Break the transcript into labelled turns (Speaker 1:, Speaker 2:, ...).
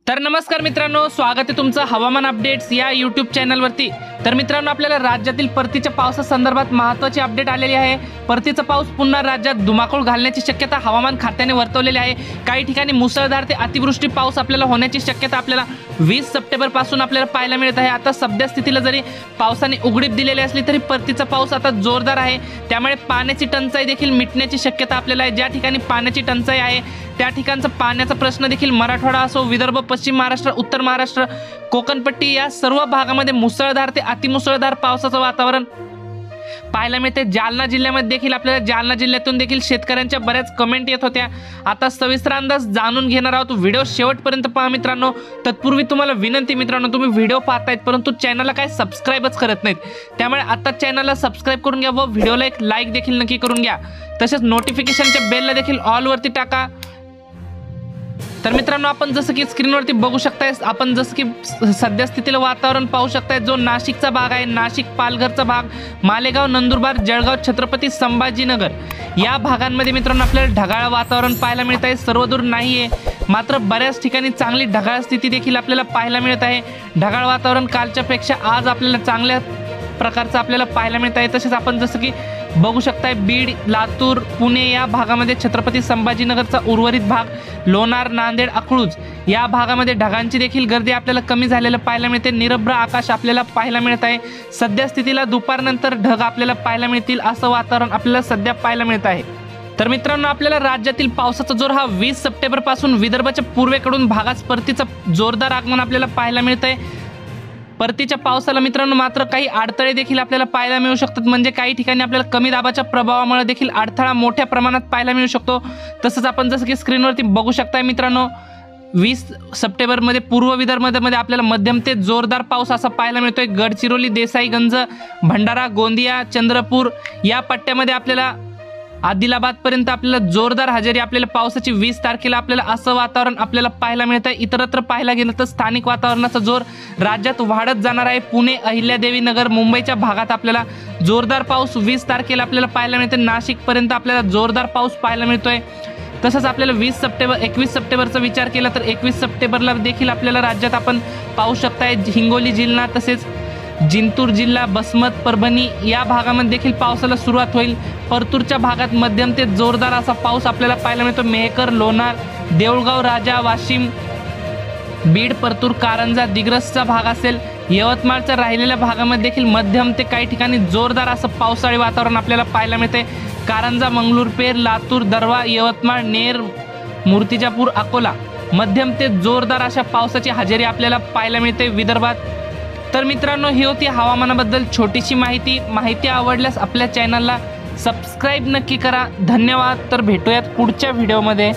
Speaker 1: तर नमस्कार मित्रांनो, स्वागत आहे तुमचं हवामान अपडेट्स या यूट्यूब चॅनलवरती। तर मित्रांनो, आपल्याला राज्यातील परतीच्या पावसासंदर्भात महत्त्वाची अपडेट आलेली आहे। परतीचा पाऊस पुन्हा राज्यात धुमाकूळ घालण्याची शक्यता हवामान खात्याने वर्तवलेली आहे। काही ठिकाणी मुसळधार ते अतिवृष्टी पाऊस आपल्याला होण्याची शक्यता आपल्याला 20 सप्टेंबर पासून आपल्याला पाहायला मिळत आहे। आता सध्या स्थितीला जरी पावसाने उघडीप दिलेली असली तरी परतीचा पाऊस आता जोरदार आहे, त्यामुळे पाण्याची टंचाई देखील मिटण्याची शक्यता आपल्याला आहे। ज्या ठिकाणी पाण्याची टंचाई आहे त्या ठिकाणचा पाण्याचा प्रश्न देखील मराठवाडा असो, विदर्भ, पश्चिम महाराष्ट्र, उत्तर महाराष्ट्र, कोकणपट्टी या सर्व भागामध्ये मुसळधार ते अतिमुसळधार पावसाचं वातावरण पाहायला मिळते। जालना जिल्ह्यामध्ये देखील आपल्याला जालना जिल्ह्यातून देखील शेतकऱ्यांच्या बऱ्याच कमेंट येत होत्या। आता सविस्तर अंदाज जाणून घेणार आहोत, व्हिडिओ शेवटपर्यंत पहा मित्रांनो। तत्पूर्वी तुम्हाला विनंती मित्रांनो, तुम्ही व्हिडिओ पाहतायत परंतु चॅनलला काय सबस्क्राइबच करत नाहीत, त्यामुळे आता चॅनलला सबस्क्राइब करून घ्या व व्हिडिओला एक लाईक देखील नक्की करून घ्या। तसेच नोटिफिकेशनच्या बेलला देखील ऑल वरती टाका। तर मित्रांनो, आपण जसं की स्क्रीनवरती बघू शकताय, आपण जसं की सध्या स्थितीला वातावरण पाहू शकताय। जो नाशिकचा भाग आहे, नाशिक पालघरचा भाग, मालेगाव, नंदुरबार, जळगाव, छत्रपती संभाजीनगर या भागांमध्ये मित्रांनो आपल्याला ढगाळ वातावरण पाहायला मिळत आहे। सर्वदूर नाहीये, मात्र बऱ्याच ठिकाणी चांगली ढगाळ स्थिती देखील आपल्याला पाहायला मिळत आहे। ढगाळ वातावरण कालच्या पेक्षा आज आपल्याला चांगल्या प्रकारचं आपल्याला पाहायला मिळत आहे। तसेच आपण जसं की बघू शकताय, बीड, लातूर, पुणे या भागामध्ये छत्रपती संभाजीनगरचा उर्वरित भाग, लोणार, नांदेड, अकलूज या भागामध्ये ढगांची देखील गर्दी आपल्याला कमी झालेलं पाहायला मिळते। निरभ्र आकाश आपल्याला पाहायला मिळत आहे। सध्या स्थितीला दुपारनंतर ढग आपल्याला पाहायला मिळतील असं वातावरण आपल्याला सध्या पाहायला मिळत आहे। तर मित्रांनो, आपल्याला राज्यातील पावसाचा जोर हा 20 सप्टेंबर पासून विदर्भाच्या पूर्वेकडून भागात परतीचा जोरदार आगमन आपल्याला पाहायला मिळत आहे। परतीच्या पावसाला मित्रांनो मात्र काही अडथळे देखील आपल्याला पाहायला मिळू शकतात, म्हणजे काही ठिकाणी आपल्याला कमी दाबाच्या प्रभावामुळे देखील अडथळा मोठ्या प्रमाणात पाहायला मिळू शकतो। तसंच आपण जसं की स्क्रीनवरती बघू शकताय मित्रांनो, 20 सप्टेंबरमध्ये पूर्व विदर्भामध्ये आपल्याला मध्यम ते जोरदार पाऊस असा पाहायला मिळतोय। गडचिरोली, देसाईगंज, भंडारा, गोंदिया, चंद्रपूर या पट्ट्यामध्ये आपल्याला आदिलाबाद पर्यंत आपल्याला जोरदार हजेरी आपल्याला पावसाची 20 तारखेला आपल्याला असं वातावरण आपल्याला पाहायला मिळतं। इतरत्र पाहायला गेलं तर स्थानिक वातावरणाचा जोर राज्यात वाढत जाणार आहे। पुणे, अहिल्यादेवी नगर, मुंबईच्या भागात आपल्याला जोरदार पाऊस 20 तारखेला आपल्याला पाहायला मिळते। नाशिक पर्यंत आपल्याला जोरदार पाऊस पाहायला मिळतोय। तसंच आपल्याला 21 सप्टेंबरचा विचार केला तर 21 सप्टेंबरला देखील आपल्याला राज्यात आपण पाहू शकताय, हिंगोली जिल्हा तसेच जिंतूर जिल्हा, बसमत, परभणी या भागामध्ये देखील पावसाला सुरुवात होईल। परतूरच्या भागात मध्यम ते जोरदार असा पाऊस आपल्याला पाहायला मिळतो। मेहकर, लोणार, देऊळगाव, राजा, वाशिम, बीड, परतूर, कारंजा, दिग्रसचा भाग असेल, यवतमाळच्या राहिलेल्या भागामध्ये देखील मध्यम ते काही ठिकाणी जोरदार असं पावसाळी वातावरण आपल्याला पाहायला मिळते। कारंजा, मंगळूरपेर, लातूर, दरवा, यवतमाळ, नेर, मूर्तिजापूर, अकोला मध्यम ते जोरदार अशा पावसाची हजेरी आपल्याला पाहायला मिळते विदर्भात। तर मित्रांनो, ही होती हवामानाबद्दल छोटीशी माहिती आवडल्यास आपल्या चॅनलला सबस्क्राइब नक्की करा। धन्यवाद। तर भेटूयात पुढच्या व्हिडिओमध्ये।